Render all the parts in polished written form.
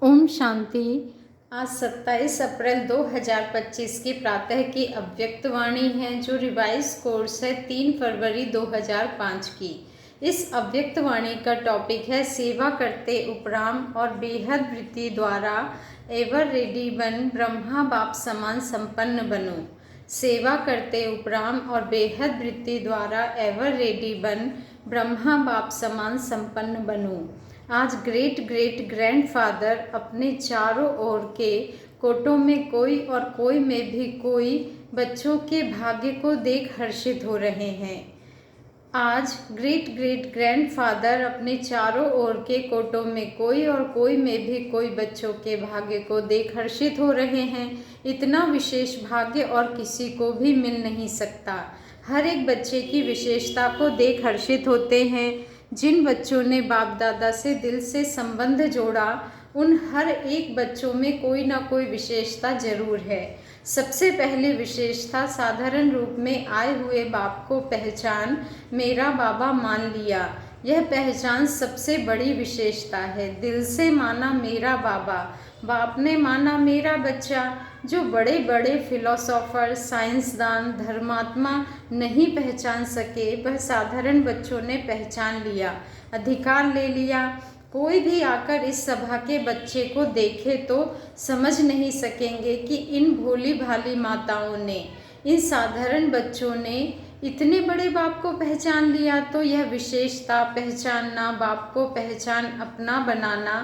ओम शांति। आज 27 अप्रैल 2025 की प्रातः की अव्यक्त वाणी है जो रिवाइज कोर्स है 3 फरवरी 2005 की। इस अव्यक्त वाणी का टॉपिक है सेवा करते उपराम और बेहद वृत्ति द्वारा एवर रेडी बन ब्रह्मा बाप समान संपन्न बनो। सेवा करते उपराम और बेहद वृत्ति द्वारा एवर रेडी बन ब्रह्मा बाप समान संपन्न बनो। आज ग्रेट ग्रेट ग्रैंडफादर अपने चारों ओर के कोटों में कोई और कोई में भी कोई बच्चों के भाग्य को देख हर्षित हो रहे हैं। आज ग्रेट ग्रेट ग्रैंडफादर अपने चारों ओर के कोटों में कोई और कोई में भी कोई बच्चों के भाग्य को देख हर्षित हो रहे हैं। इतना विशेष भाग्य और किसी को भी मिल नहीं सकता। हर एक बच्चे की विशेषता को देख हर्षित होते हैं। जिन बच्चों ने बाप दादा से दिल से संबंध जोड़ा उन हर एक बच्चों में कोई ना कोई विशेषता जरूर है। सबसे पहली विशेषता साधारण रूप में आए हुए बाप को पहचान मेरा बाबा मान लिया। यह पहचान सबसे बड़ी विशेषता है। दिल से माना मेरा बाबा, बाप ने माना मेरा बच्चा। जो बड़े बड़े फिलोसोफर, साइंसदान, धर्मात्मा नहीं पहचान सके वह साधारण बच्चों ने पहचान लिया, अधिकार ले लिया। कोई भी आकर इस सभा के बच्चे को देखे तो समझ नहीं सकेंगे कि इन भोली भाली माताओं ने, इन साधारण बच्चों ने इतने बड़े बाप को पहचान लिया। तो यह विशेषता पहचानना, बाप को पहचान अपना बनाना,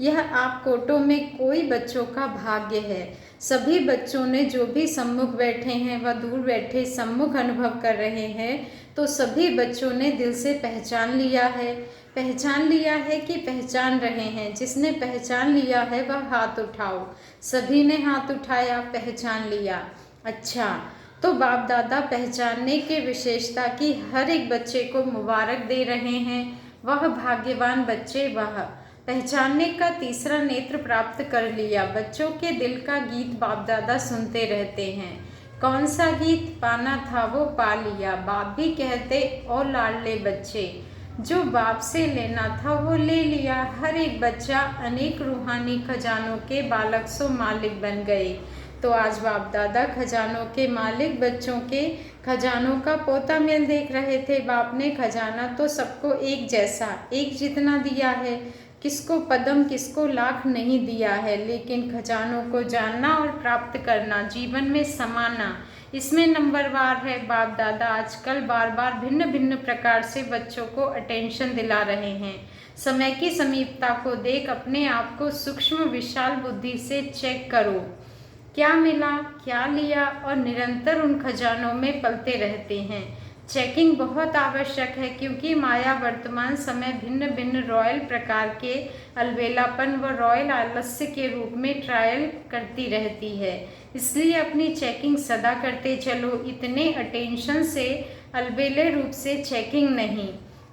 यह आप कोटों में कोई बच्चों का भाग्य है। सभी बच्चों ने जो भी सम्मुख बैठे हैं व दूर बैठे सम्मुख अनुभव कर रहे हैं, तो सभी बच्चों ने दिल से पहचान लिया है। पहचान लिया है कि पहचान रहे हैं। जिसने पहचान लिया है वह हाथ उठाओ। सभी ने हाथ उठाया, पहचान लिया। अच्छा, तो बाप दादा पहचानने के विशेषता की हर एक बच्चे को मुबारक दे रहे हैं। वह भाग्यवान बच्चे, वह पहचानने का तीसरा नेत्र प्राप्त कर लिया। बच्चों के दिल का गीत बाप दादा सुनते रहते हैं। कौन सा गीत पाना था वो पा लिया। बाप भी कहते और लाडले बच्चे, जो बाप से लेना था वो ले लिया। हर एक बच्चा अनेक रूहानी खजानों के बालक सो मालिक बन गए। तो आज बाप दादा खजानों के मालिक बच्चों के खजानों का पोता मेल देख रहे थे। बाप ने खजाना तो सबको एक जैसा, एक जितना दिया है। किसको पदम, किसको लाख नहीं दिया है, लेकिन खजानों को जानना और प्राप्त करना, जीवन में समाना, इसमें नंबरवार है। बाप दादा आजकल बार बार भिन्न भिन्न प्रकार से बच्चों को अटेंशन दिला रहे हैं। समय की समीपता को देख अपने आप को सूक्ष्म विशाल बुद्धि से चेक करो, क्या मिला, क्या लिया, और निरंतर उन खजानों में पलते रहते हैं। चेकिंग बहुत आवश्यक है क्योंकि माया वर्तमान समय भिन्न भिन्न रॉयल प्रकार के अलबेलापन व रॉयल आलस्य के रूप में ट्रायल करती रहती है। इसलिए अपनी चेकिंग सदा करते चलो। इतने अटेंशन से अलबेले रूप से चेकिंग नहीं।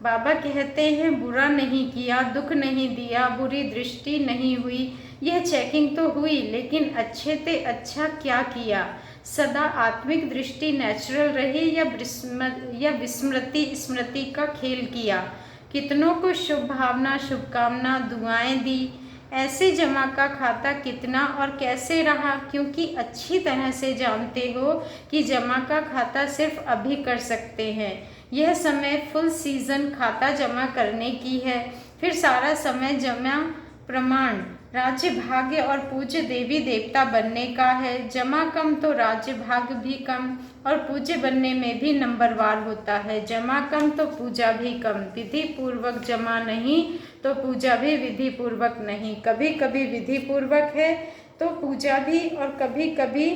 बाबा कहते हैं बुरा नहीं किया, दुख नहीं दिया, बुरी दृष्टि नहीं हुई। यह चेकिंग तो हुई, लेकिन अच्छे से अच्छा क्या किया। सदा आत्मिक दृष्टि नेचुरल रही या विस्मृति स्मृति का खेल किया। कितनों को शुभ भावना, शुभकामना, दुआएं दी। ऐसे जमा का खाता कितना और कैसे रहा, क्योंकि अच्छी तरह से जानते हो कि जमा का खाता सिर्फ अभी कर सकते हैं। यह समय फुल सीजन खाता जमा करने की है। फिर सारा समय जमा प्रमाण, राज्य भाग्य और पूज्य देवी देवता बनने का है। जमा कम तो राज्य भाग्य भी कम और पूज्य बनने में भी नंबरवार होता है। जमा कम तो पूजा भी कम। विधि पूर्वक जमा नहीं तो पूजा भी विधि पूर्वक नहीं। कभी कभी विधि पूर्वक है तो पूजा भी, और कभी कभी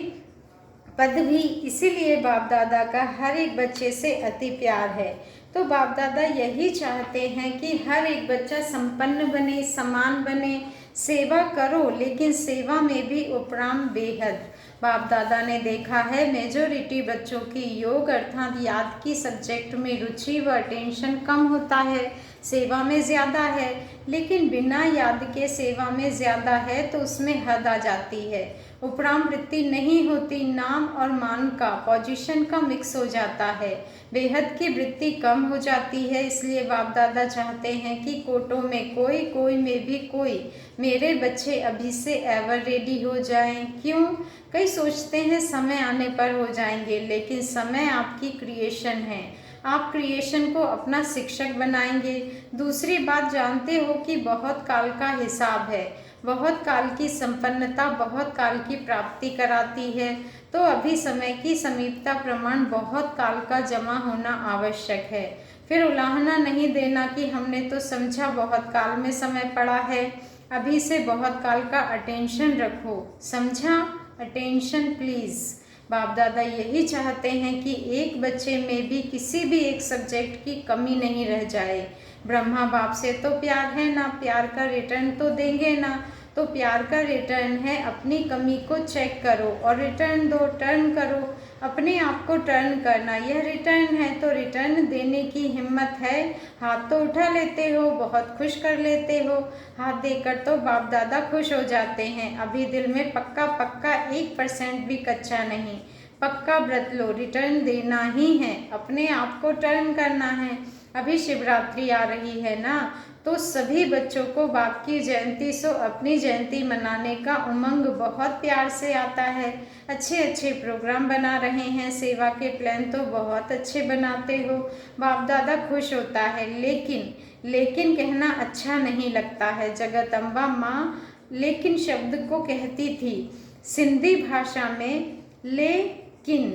पद भी। इसीलिए बाप दादा का हर एक बच्चे से अति प्यार है। तो बाप दादा यही चाहते हैं कि हर एक बच्चा संपन्न बने, समान बने। सेवा करो, लेकिन सेवा में भी उपराम बेहद। बाप दादा ने देखा है मेजोरिटी बच्चों की योग अर्थात याद की सब्जेक्ट में रुचि व अटेंशन कम होता है। सेवा में ज़्यादा है, लेकिन बिना याद के सेवा में ज़्यादा है तो उसमें हद आ जाती है। उपराम वृत्ति नहीं होती, नाम और मान का, पोजीशन का मिक्स हो जाता है, बेहद की वृत्ति कम हो जाती है। इसलिए बाप दादा चाहते हैं कि कोटों में कोई, कोई में भी कोई, मेरे बच्चे अभी से एवर रेडी हो जाएं। क्यों? कई सोचते हैं समय आने पर हो जाएंगे, लेकिन समय आपकी क्रिएशन है, आप क्रिएशन को अपना शिक्षक बनाएंगे। दूसरी बात, जानते हो कि बहुत काल का हिसाब है, बहुत काल की संपन्नता बहुत काल की प्राप्ति कराती है। तो अभी समय की समीपता प्रमाण बहुत काल का जमा होना आवश्यक है। फिर उलाहना नहीं देना कि हमने तो समझा बहुत काल में समय पड़ा है। अभी से बहुत काल का अटेंशन रखो, समझा? Attention please. बाप दादा यही चाहते हैं कि एक बच्चे में भी किसी भी एक सब्जेक्ट की कमी नहीं रह जाए। ब्रह्मा बाप से तो प्यार है ना, प्यार का रिटर्न तो देंगे ना। तो प्यार का रिटर्न है अपनी कमी को चेक करो और रिटर्न दो, टर्न करो, अपने आप को टर्न करना, यह रिटर्न है। तो रिटर्न देने की हिम्मत है, हाथ तो उठा लेते हो, बहुत खुश कर लेते हो। हाथ देकर तो बाप दादा खुश हो जाते हैं। अभी दिल में पक्का पक्का 1% भी कच्चा नहीं, पक्का व्रत लो, रिटर्न देना ही है, अपने आप को टर्न करना है। अभी शिवरात्रि आ रही है ना, तो सभी बच्चों को बाप की जयंती सो अपनी जयंती मनाने का उमंग बहुत प्यार से आता है। अच्छे अच्छे प्रोग्राम बना रहे हैं, सेवा के प्लान तो बहुत अच्छे बनाते हो, बाप दादा खुश होता है। लेकिन कहना अच्छा नहीं लगता है। जगत अम्बा माँ लेकिन शब्द को कहती थी सिंधी भाषा में, लेकिन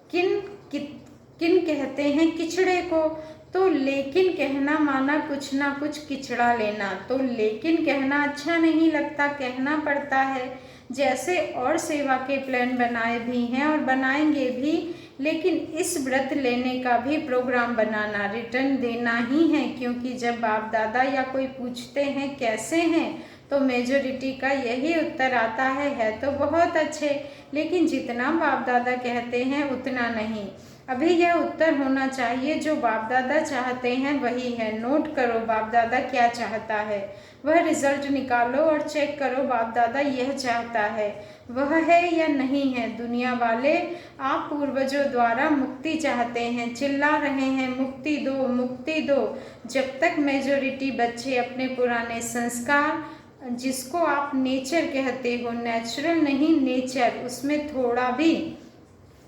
किन कहते हैं किचड़े को। तो लेकिन कहना माना कुछ ना कुछ किचड़ा लेना। तो लेकिन कहना अच्छा नहीं लगता, कहना पड़ता है। जैसे और सेवा के प्लान बनाए भी हैं और बनाएंगे भी, लेकिन इस व्रत लेने का भी प्रोग्राम बनाना, रिटर्न देना ही है। क्योंकि जब बाप दादा या कोई पूछते हैं कैसे हैं, तो मेजोरिटी का यही उत्तर आता है तो बहुत अच्छे, लेकिन जितना बाप दादा कहते हैं उतना नहीं। अभी यह उत्तर होना चाहिए, जो बाप दादा चाहते हैं वही है। नोट करो बाप दादा क्या चाहता है, वह रिजल्ट निकालो और चेक करो बाप दादा यह चाहता है, वह है या नहीं है। दुनिया वाले आप पूर्वजों द्वारा मुक्ति चाहते हैं, चिल्ला रहे हैं मुक्ति दो, मुक्ति दो। जब तक मेजोरिटी बच्चे अपने पुराने संस्कार, जिसको आप नेचर कहते हो, नेचुरल नहीं नेचर, उसमें थोड़ा भी,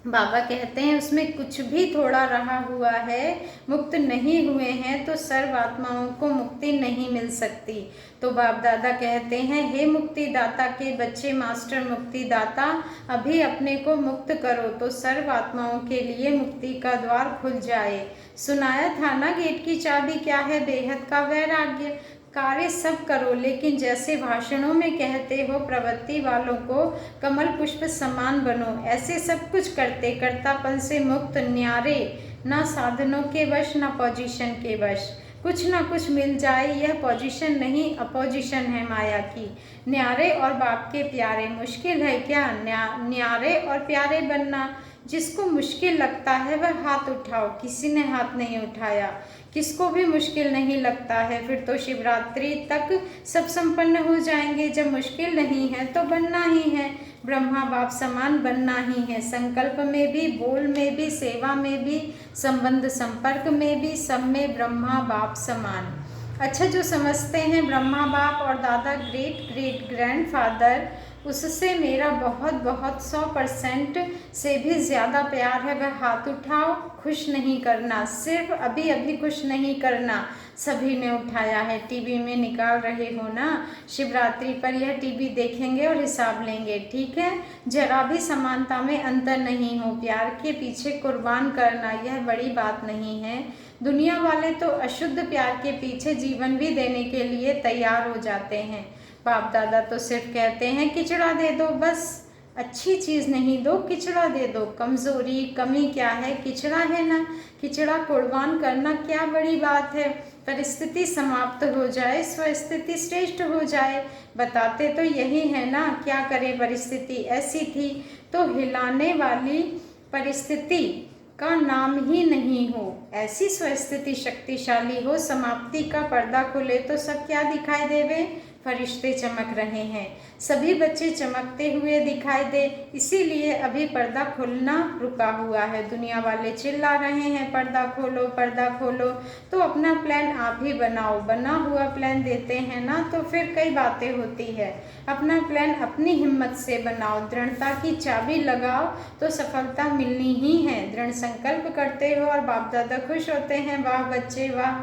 बाबा कहते हैं उसमें कुछ भी थोड़ा रहा हुआ है, मुक्त नहीं हुए हैं, तो सर्व आत्माओं को मुक्ति नहीं मिल सकती। तो बाप दादा कहते हैं हे मुक्ति दाता के बच्चे, मास्टर मुक्ति दाता, अभी अपने को मुक्त करो तो सर्व आत्माओं के लिए मुक्ति का द्वार खुल जाए। सुनाया था ना गेट की चाबी क्या है, बेहद का वैराग्य। कार्य सब करो, लेकिन जैसे भाषणों में कहते हो प्रवृत्ति वालों को कमल पुष्प समान बनो, ऐसे सब कुछ करते कर्तापन से मुक्त, न्यारे, ना साधनों के वश ना पोजीशन के वश। कुछ ना कुछ मिल जाए, यह पोजीशन नहीं अपोजिशन है माया की। न्यारे और बाप के प्यारे, मुश्किल है क्या न्यारे और प्यारे बनना? जिसको मुश्किल लगता है वह हाथ उठाओ। किसी ने हाथ नहीं उठाया, किसको भी मुश्किल नहीं लगता है। फिर तो शिवरात्रि तक सब संपन्न हो जाएंगे। जब मुश्किल नहीं है तो बनना ही है, ब्रह्मा बाप समान बनना ही है। संकल्प में भी, बोल में भी, सेवा में भी, संबंध संपर्क में भी, सब में ब्रह्मा बाप समान। अच्छा, जो समझते हैं ब्रह्मा बाप और दादा ग्रेट ग्रेट ग्रैंडफादर, उससे मेरा बहुत बहुत 100% से भी ज़्यादा प्यार है। वह हाथ उठाओ, खुश नहीं करना, सिर्फ अभी अभी खुश नहीं करना। सभी ने उठाया है, टीवी में निकाल रहे हो ना, शिवरात्रि पर यह टीवी देखेंगे और हिसाब लेंगे, ठीक है। जरा भी समानता में अंतर नहीं हो, प्यार के पीछे कुर्बान करना यह बड़ी बात नहीं है। दुनिया वाले तो अशुद्ध प्यार के पीछे जीवन भी देने के लिए तैयार हो जाते हैं। बाप दादा तो सिर्फ कहते हैं किचड़ा दे दो बस, अच्छी चीज़ नहीं दो, किचड़ा दे दो। कमज़ोरी कमी क्या है, किचड़ा है ना, किचड़ा कुर्बान करना क्या बड़ी बात है। परिस्थिति समाप्त हो जाए, स्वस्थिति श्रेष्ठ हो जाए, बताते तो यही है ना। क्या करे, परिस्थिति ऐसी थी तो हिलाने वाली परिस्थिति का नाम ही नहीं हो, ऐसी स्वस्थिति शक्तिशाली हो, समाप्ति का पर्दा खुले तो सब क्या दिखाई देवे, फरिश्ते चमक रहे हैं, सभी बच्चे चमकते हुए दिखाई दे, इसीलिए अभी पर्दा खुलना रुका हुआ है। दुनिया वाले चिल्ला रहे हैं पर्दा खोलो पर्दा खोलो, तो अपना प्लान आप ही बनाओ, बना हुआ प्लान देते हैं ना तो फिर कई बातें होती है। अपना प्लान अपनी हिम्मत से बनाओ, दृढ़ता की चाबी लगाओ तो सफलता मिलनी ही है। दृढ़ संकल्प करते हो और बाप दादा खुश होते हैं, वाह बच्चे वाह,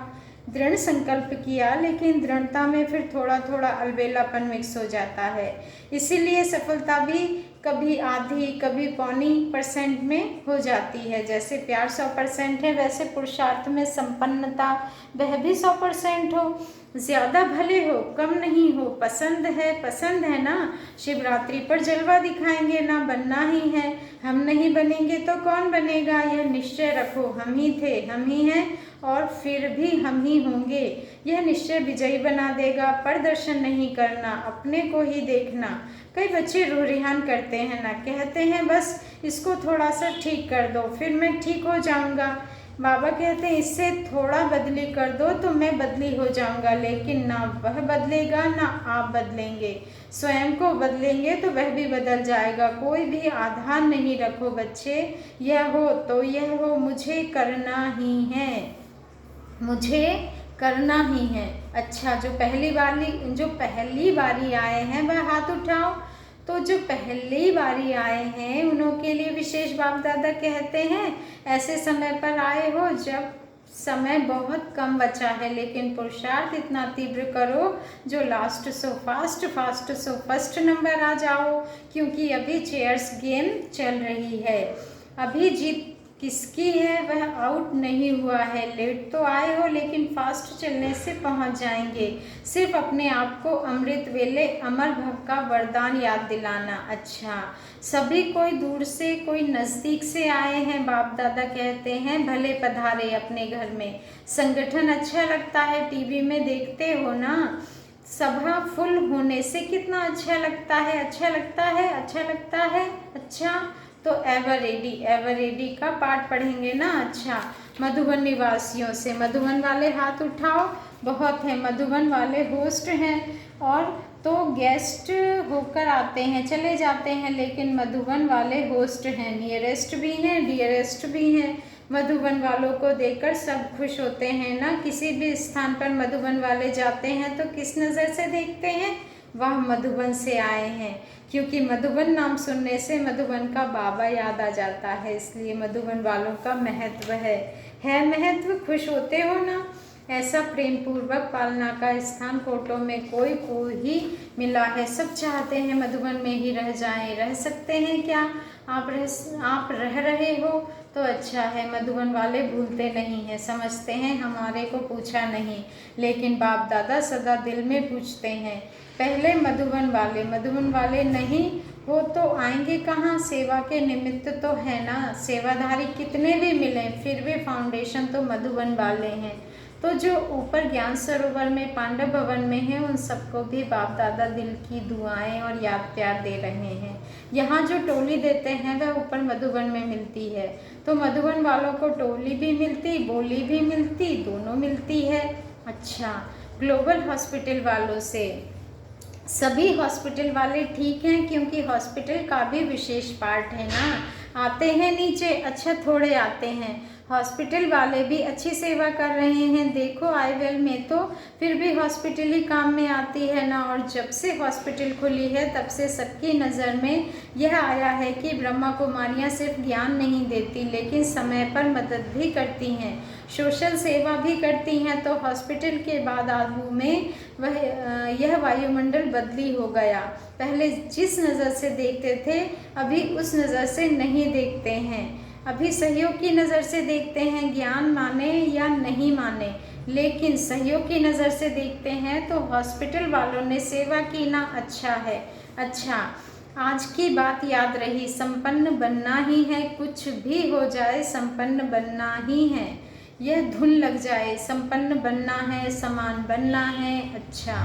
दृढ़ संकल्प किया लेकिन दृढ़ता में फिर थोड़ा थोड़ा अलबेलापन मिक्स हो जाता है, इसीलिए सफलता भी कभी आधी कभी पौनी % में हो जाती है। जैसे प्यार 100% है, वैसे पुरुषार्थ में संपन्नता वह भी 100% हो, ज़्यादा भले हो कम नहीं हो, पसंद है ना, शिवरात्रि पर जलवा दिखाएंगे ना, बनना ही है, हम नहीं बनेंगे तो कौन बनेगा, यह निश्चय रखो, हम ही थे हम ही हैं और फिर भी हम ही होंगे, यह निश्चय विजयी बना देगा। प्रदर्शन नहीं करना, अपने को ही देखना। कई बच्चे रो रिहान करते हैं ना, कहते हैं बस इसको थोड़ा सा ठीक कर दो फिर मैं ठीक हो जाऊंगा। बाबा कहते हैं इससे थोड़ा बदली कर दो तो मैं बदली हो जाऊंगा, लेकिन ना वह बदलेगा ना आप बदलेंगे, स्वयं को बदलेंगे तो वह भी बदल जाएगा। कोई भी आधार नहीं रखो बच्चे, यह हो तो यह हो, मुझे करना ही है, मुझे करना ही है। अच्छा, जो पहली बारी आए हैं वह हाथ उठाओ। तो जो पहली बारी आए हैं उन्हों के लिए विशेष बाप दादा कहते हैं, ऐसे समय पर आए हो जब समय बहुत कम बचा है, लेकिन पुरुषार्थ इतना तीव्र करो जो last so fast so first number आ जाओ, क्योंकि अभी चेयर्स गेम चल रही है। अभी जीत किसकी है वह आउट नहीं हुआ है, लेट तो आए हो लेकिन फास्ट चलने से पहुंच जाएंगे। सिर्फ अपने आप को अमृत वेले अमर भव का वरदान याद दिलाना। अच्छा, सभी कोई दूर से कोई नज़दीक से आए हैं, बाप दादा कहते हैं भले पधारे अपने घर में। संगठन अच्छा लगता है, टीवी में देखते हो ना, सभा फुल होने से कितना अच्छा लगता है, अच्छा लगता है, अच्छा लगता है। अच्छा, तो एवर रेडी का पाठ पढ़ेंगे ना। अच्छा, मधुबन निवासियों से, मधुबन वाले हाथ उठाओ, बहुत हैं, मधुबन वाले होस्ट हैं और तो गेस्ट होकर आते हैं चले जाते हैं, लेकिन मधुबन वाले होस्ट हैं, नियरेस्ट भी हैं डियरेस्ट भी हैं। मधुबन वालों को देखकर सब खुश होते हैं ना। किसी भी स्थान पर मधुबन वाले जाते हैं तो किस नज़र से देखते हैं, वह मधुबन से आए हैं, क्योंकि मधुबन नाम सुनने से मधुबन का बाबा याद आ जाता है, इसलिए मधुबन वालों का महत्व है महत्व। खुश होते हो ना, ऐसा प्रेम पूर्वक पालना का स्थान कोटों में कोई को ही मिला है। सब चाहते हैं मधुबन में ही रह जाएं, रह सकते हैं क्या, आप रह रहे हो तो अच्छा है। मधुबन वाले भूलते नहीं हैं, समझते हैं हमारे को पूछा नहीं, लेकिन बाप दादा सदा दिल में पूछते हैं। पहले मधुबन वाले नहीं हो तो आएंगे कहाँ, सेवा के निमित्त तो है ना। सेवाधारी कितने भी मिलें फिर भी फाउंडेशन तो मधुबन वाले हैं। तो जो ऊपर ज्ञान सरोवर में पांडव भवन में है, उन सबको भी बाप दादा दिल की दुआएं और याद प्यार दे रहे हैं। यहाँ जो टोली देते हैं वह ऊपर मधुबन में मिलती है, तो मधुबन वालों को टोली भी मिलती, बोली भी मिलती, दोनों मिलती है। अच्छा, ग्लोबल हॉस्पिटल वालों से, सभी हॉस्पिटल वाले ठीक हैं, क्योंकि हॉस्पिटल का भी विशेष पार्ट है ना। आते हैं नीचे, अच्छा थोड़े आते हैं, हॉस्पिटल वाले भी अच्छी सेवा कर रहे हैं। देखो आईवेल में तो फिर भी हॉस्पिटल ही काम में आती है ना। और जब से हॉस्पिटल खुली है तब से सबकी नज़र में यह आया है कि ब्रह्मा कुमारियाँ सिर्फ ज्ञान नहीं देती, लेकिन समय पर मदद भी करती हैं, सोशल सेवा भी करती हैं। तो हॉस्पिटल के बाद आगू में यह वायुमंडल बदली हो गया। पहले जिस नज़र से देखते थे अभी उस नज़र से नहीं देखते हैं, अभी सहयोग की नज़र से देखते हैं, ज्ञान माने या नहीं माने, लेकिन सहयोग की नज़र से देखते हैं। तो हॉस्पिटल वालों ने सेवा की ना, अच्छा है। अच्छा, आज की बात याद रही, संपन्न बनना ही है, कुछ भी हो जाए संपन्न बनना ही है। यह धुन लग जाए, संपन्न बनना है, समान बनना है। अच्छा,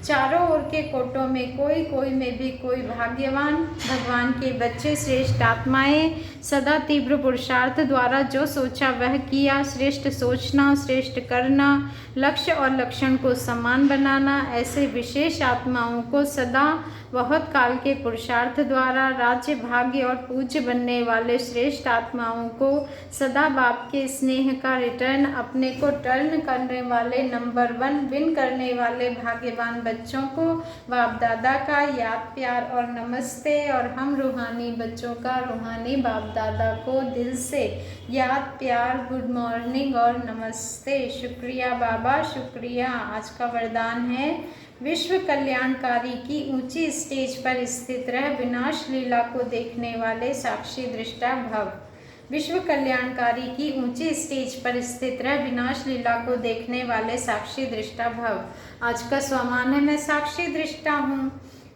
चारों ओर के कोटों में कोई कोई में भी कोई भाग्यवान भगवान के बच्चे श्रेष्ठ आत्माएं सदा तीव्र पुरुषार्थ द्वारा जो सोचा वह किया। श्रेष्ठ सोचना, श्रेष्ठ करना, लक्ष्य और लक्षण को समान बनाना, ऐसे विशेष आत्माओं को सदा बहुत काल के पुरुषार्थ द्वारा राज्य, भाग्य और पूज्य बनने वाले श्रेष्ठ आत्माओं को सदा बाप के स्नेह का रिटर्न, अपने को टर्न करने वाले नंबर 1 विन करने वाले भाग्यवान बच्चों को बाप दादा का याद, प्यार और नमस्ते। और हम रूहानी बच्चों का रूहानी बाप दादा को दिल से याद, प्यार, गुड मॉर्निंग और नमस्ते। शुक्रिया बाबा, शुक्रिया। आज का वरदान है विश्व कल्याणकारी की ऊंची स्टेज पर स्थित रह विनाश लीला को देखने वाले साक्षी दृष्टा भव। विश्व कल्याणकारी की ऊंची स्टेज पर स्थित रह विनाश लीला को देखने वाले साक्षी दृष्टा भव। आज का स्वमान है मैं साक्षी दृष्टा हूँ।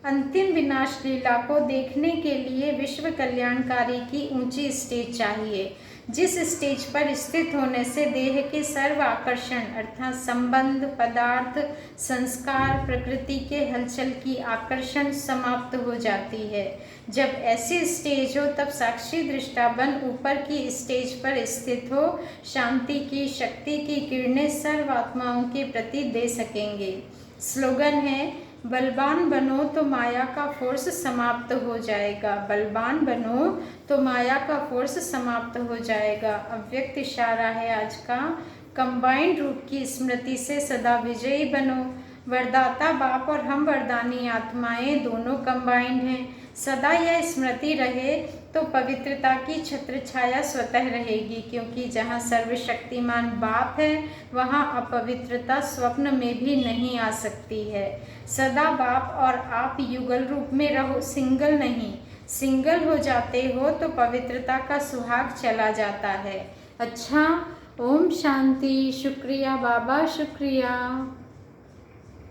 अंतिम विनाश लीला को देखने के लिए विश्व कल्याणकारी की ऊंची स्टेज चाहिए, जिस स्टेज पर स्थित होने से देह के सर्व आकर्षण अर्थात संबंध, पदार्थ, संस्कार, प्रकृति के हलचल की आकर्षण समाप्त हो जाती है। जब ऐसी स्टेज हो तब साक्षी दृष्टा बन ऊपर की स्टेज पर स्थित हो शांति की, शक्ति की किरणें सर्व आत्माओं के प्रति दे सकेंगे। स्लोगन है बलवान बनो तो माया का फोर्स समाप्त हो जाएगा। बलवान बनो तो माया का फोर्स समाप्त हो जाएगा। अव्यक्त इशारा है आज का। कंबाइंड रूप की स्मृति से सदा विजयी बनो। वरदाता बाप और हम वरदानी आत्माएं दोनों कंबाइंड हैं। सदा यह स्मृति रहे तो पवित्रता की छत्र छाया स्वतः रहेगी, क्योंकि जहाँ सर्वशक्तिमान बाप है वहाँ अपवित्रता स्वप्न में भी नहीं आ सकती है। सदा बाप और आप युगल रूप में रहो, सिंगल नहीं। सिंगल हो जाते हो तो पवित्रता का सुहाग चला जाता है। अच्छा, ओम शांति। शुक्रिया बाबा, शुक्रिया।